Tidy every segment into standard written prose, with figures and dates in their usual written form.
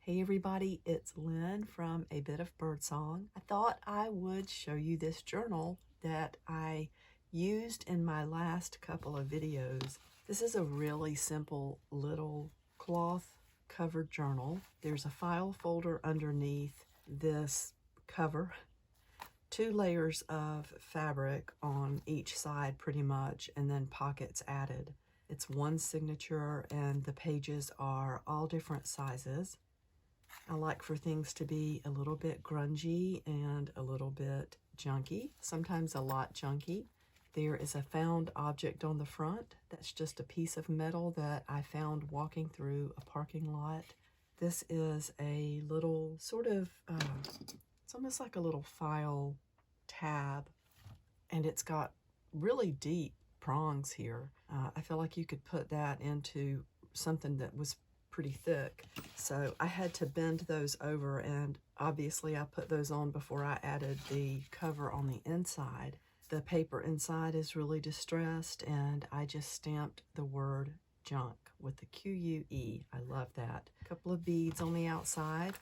Hey everybody, it's Lynn from A Bit of Birdsong. I thought I would show you this journal that I used in my last couple of videos. This is a really simple little cloth covered journal. There's a file folder underneath this cover, 2 layers of fabric on each side pretty much, and then pockets added. It's one signature and the pages are all different sizes. I like for things to be a little bit grungy and a little bit junky, sometimes a lot junky. There is a found object on the front. That's just a piece of metal that I found walking through a parking lot. This is a little sort of, it's almost like a little file tab, and it's got really deep prongs here. I feel like you could put that into something that was pretty thick, so I had to bend those over, and obviously I put those on before I added the cover on the inside. The paper inside is really distressed, and I just stamped the word junk with the Q-U-E. I love that. A couple of beads on the outside,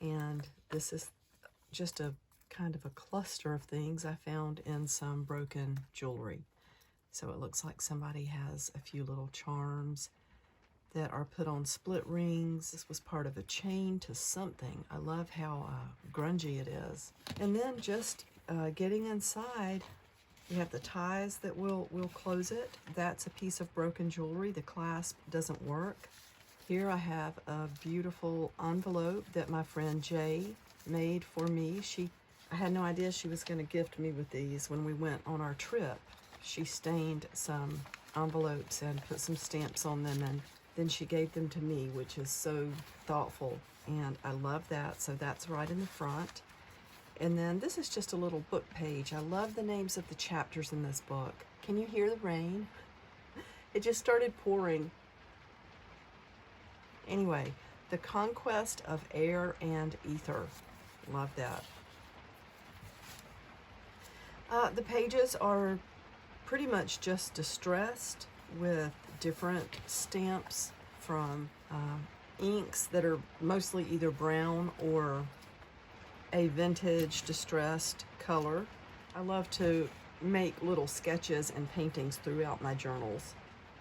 and this is just a kind of a cluster of things I found in some broken jewelry. So it looks like somebody has a few little charms that are put on split rings. This was part of a chain to something. I love how grungy it is. And then just getting inside, we have the ties that will close it. That's a piece of broken jewelry. The clasp doesn't work. Here I have a beautiful envelope that my friend Jay made for me. I had no idea she was going to gift me with these when we went on our trip. She stained some envelopes and put some stamps on them, and then she gave them to me, which is so thoughtful, and I love that. So that's right in the front. And then this is just a little book page. I love the names of the chapters in this book. Can you hear the rain? It just started pouring. Anyway, The Conquest of Air and Ether. Love that. The pages are pretty much just distressed with different stamps from inks that are mostly either brown or a vintage distressed color. I love to make little sketches and paintings throughout my journals.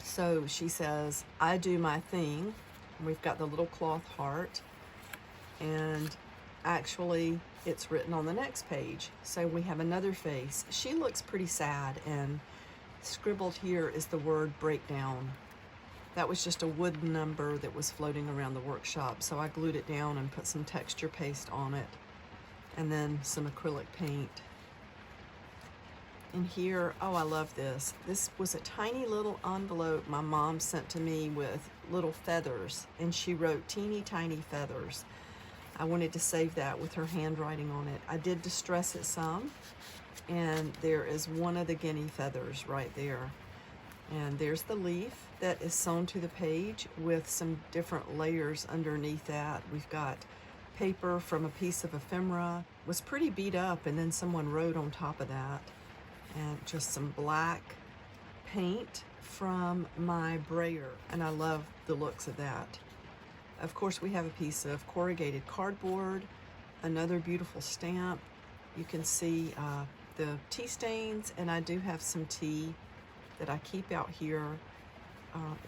So she says, I do my thing. We've got the little cloth heart, and actually it's written on the next page. So we have another face. She looks pretty sad, and scribbled here is the word breakdown. That was just a wooden number that was floating around the workshop, so I glued it down and put some texture paste on it, and then some acrylic paint. And here, oh, I love this. This was a tiny little envelope my mom sent to me with little feathers, and she wrote teeny tiny feathers. I wanted to save that with her handwriting on it. I did distress it some, and there is one of the guinea feathers right there. And there's the leaf that is sewn to the page with some different layers underneath that. We've got paper from a piece of ephemera. It was pretty beat up, and then someone wrote on top of that. And just some black paint from my brayer, and I love the looks of that. Of course, we have a piece of corrugated cardboard, another beautiful stamp. You can see the tea stains, and I do have some tea that I keep out here.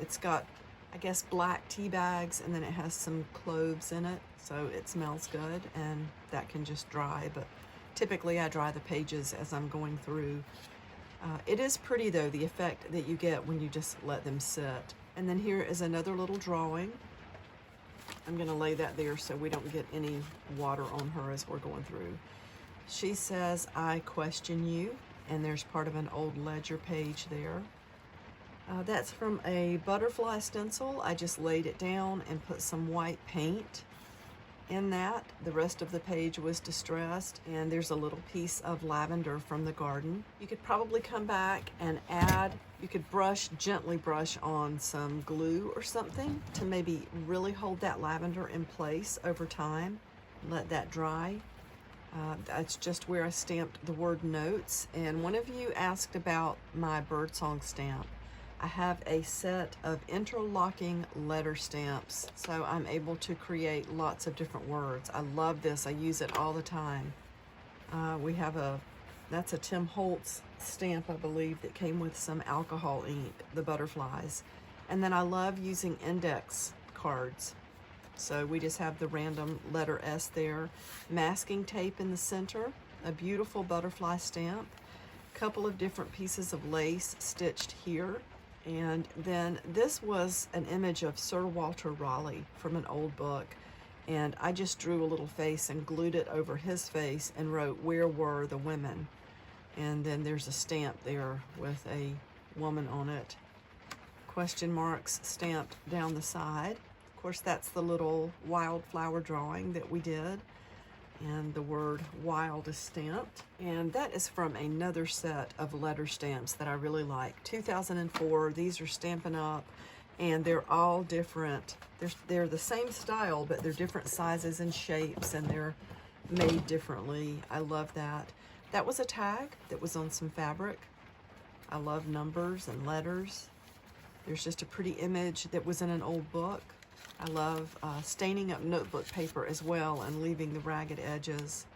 It's got, I guess, black tea bags, and then it has some cloves in it, so it smells good, and that can just dry, but typically I dry the pages as I'm going through. It is pretty though, the effect that you get when you just let them sit. And then here is another little drawing. I'm gonna lay that there so we don't get any water on her as we're going through. She says, I question you, and there's part of an old ledger page there. That's from a butterfly stencil. I just laid it down and put some white paint in that. The rest of the page was distressed, and there's a little piece of lavender from the garden. You could probably come back and add, you could gently brush on some glue or something to maybe really hold that lavender in place over time. Let that dry. That's just where I stamped the word notes. And one of you asked about my Birdsong stamp. I have a set of interlocking letter stamps, so I'm able to create lots of different words. I love this. I use it all the time. We have that's a Tim Holtz stamp, I believe, that came with some alcohol ink, the butterflies. And then I love using index cards. So we just have the random letter S there. Masking tape in the center, a beautiful butterfly stamp, couple of different pieces of lace stitched here. And then this was an image of Sir Walter Raleigh from an old book. And I just drew a little face and glued it over his face and wrote, "Where were the women?" And then there's a stamp there with a woman on it. Question marks stamped down the side. Of course, that's the little wildflower drawing that we did. And the word wild is stamped. And that is from another set of letter stamps that I really like. 2004, these are Stampin' Up! And they're all different. They're the same style, but they're different sizes and shapes, and they're made differently. I love that. That was a tag that was on some fabric. I love numbers and letters. There's just a pretty image that was in an old book. I love staining up notebook paper as well and leaving the ragged edges.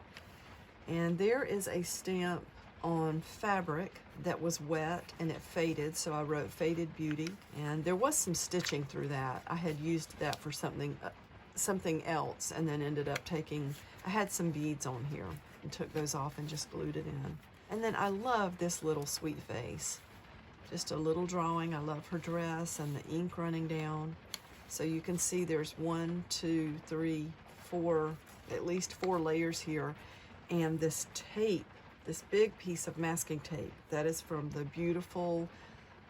And there is a stamp on fabric that was wet and it faded, so I wrote "Faded Beauty." And there was some stitching through that. I had used that for something else, and then ended up I had some beads on here and took those off and just glued it in. And then I love this little sweet face. Just a little drawing. I love her dress and the ink running down. So you can see there's 1, 2, 3, 4, at least 4 layers here. And this tape, this big piece of masking tape, that is from the beautiful,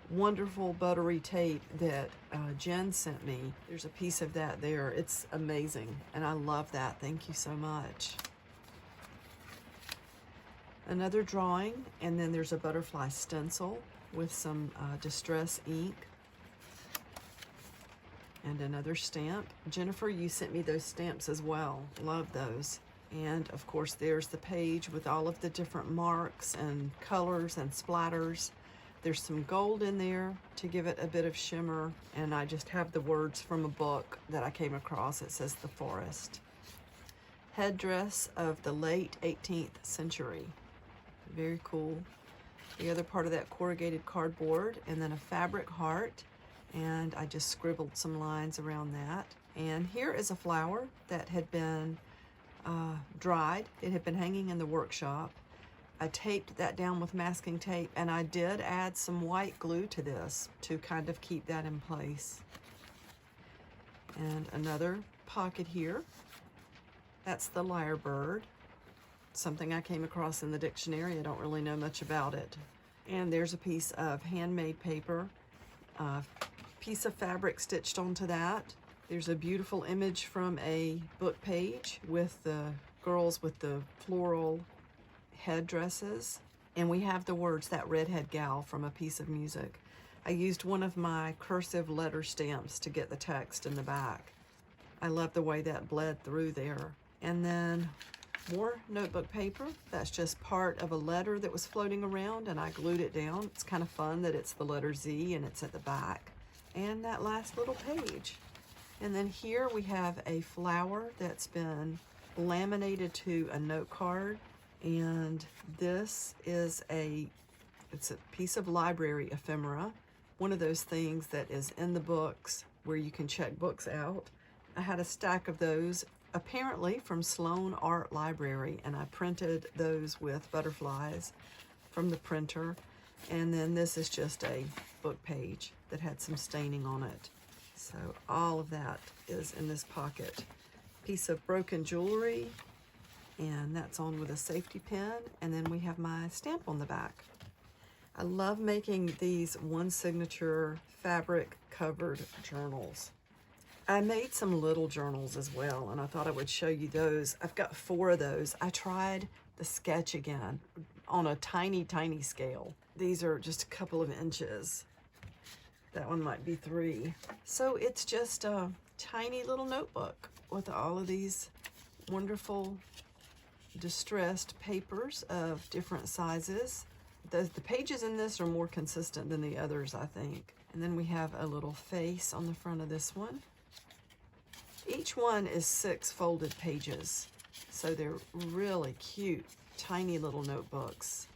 wonderful buttery tape that Jen sent me. There's a piece of that there. It's amazing, and I love that. Thank you so much. Another drawing, and then there's a butterfly stencil with some distress ink. And another stamp. Jennifer, you sent me those stamps as well. Love those. And of course, there's the page with all of the different marks and colors and splatters. There's some gold in there to give it a bit of shimmer. And I just have the words from a book that I came across. It says "The Forest." Headdress of the late 18th century. Very cool. The other part of that corrugated cardboard, and then a fabric heart. And I just scribbled some lines around that. And here is a flower that had been dried. It had been hanging in the workshop. I taped that down with masking tape, and I did add some white glue to this to kind of keep that in place. And another pocket here. That's the lyrebird. Something I came across in the dictionary. I don't really know much about it. And there's a piece of handmade paper. Piece of fabric stitched onto that. There's a beautiful image from a book page with the girls with the floral headdresses. And we have the words "That redhead gal" from a piece of music. I used one of my cursive letter stamps to get the text in the back. I love the way that bled through there. And then more notebook paper. That's just part of a letter that was floating around, and I glued it down. It's kind of fun that it's the letter Z and it's at the back. And that last little page. And then here we have a flower that's been laminated to a note card. And this is it's a piece of library ephemera. One of those things that is in the books where you can check books out. I had a stack of those, apparently from Sloan Art Library, and I printed those with butterflies from the printer. And then this is just a book page that had some staining on it. So all of that is in this pocket. Piece of broken jewelry, and that's on with a safety pin. And then we have my stamp on the back. I love making these one signature fabric covered journals. I made some little journals as well, and I thought I would show you those. I've got 4 of those. I tried the sketch again on a tiny, tiny scale. These are just a couple of inches. That one might be 3. So it's just a tiny little notebook with all of these wonderful distressed papers of different sizes. The pages in this are more consistent than the others, I think. And then we have a little face on the front of this one. Each one is 6 folded pages, so they're really cute, tiny little notebooks.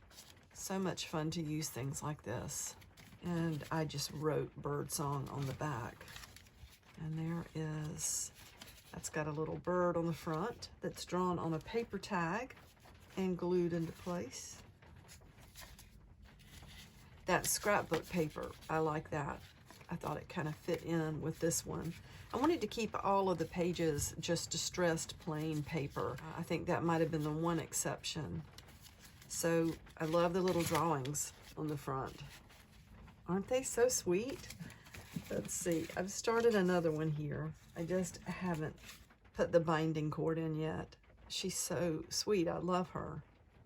So much fun to use things like this. And I just wrote Birdsong on the back. And there is, that's got a little bird on the front that's drawn on a paper tag and glued into place. That scrapbook paper, I like that. I thought it kind of fit in with this one. I wanted to keep all of the pages just distressed plain paper. I think that might have been the one exception. So I love the little drawings on the front. Aren't they so sweet? Let's see, I've started another one here. I just haven't put the binding cord in yet. She's so sweet, I love her.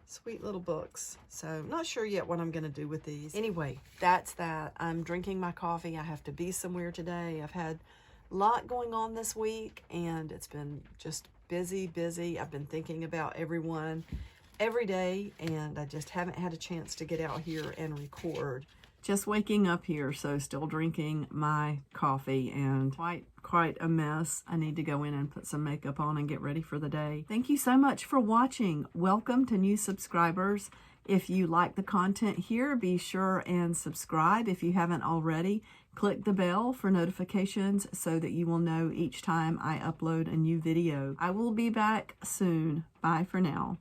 Sweet little books. So not sure yet what I'm gonna do with these. Anyway, that's that. I'm drinking my coffee. I have to be somewhere today. I've had a lot going on this week and it's been just busy. I've been thinking about everyone every day and I just haven't had a chance to get out here and record. Just waking up here, so still drinking my coffee and quite a mess. I need to go in and put some makeup on and get ready for the day. Thank you so much for watching. Welcome to new subscribers. If you like the content here, be sure and subscribe. If you haven't already, click the bell for notifications so that you will know each time I upload a new video. I will be back soon. Bye for now.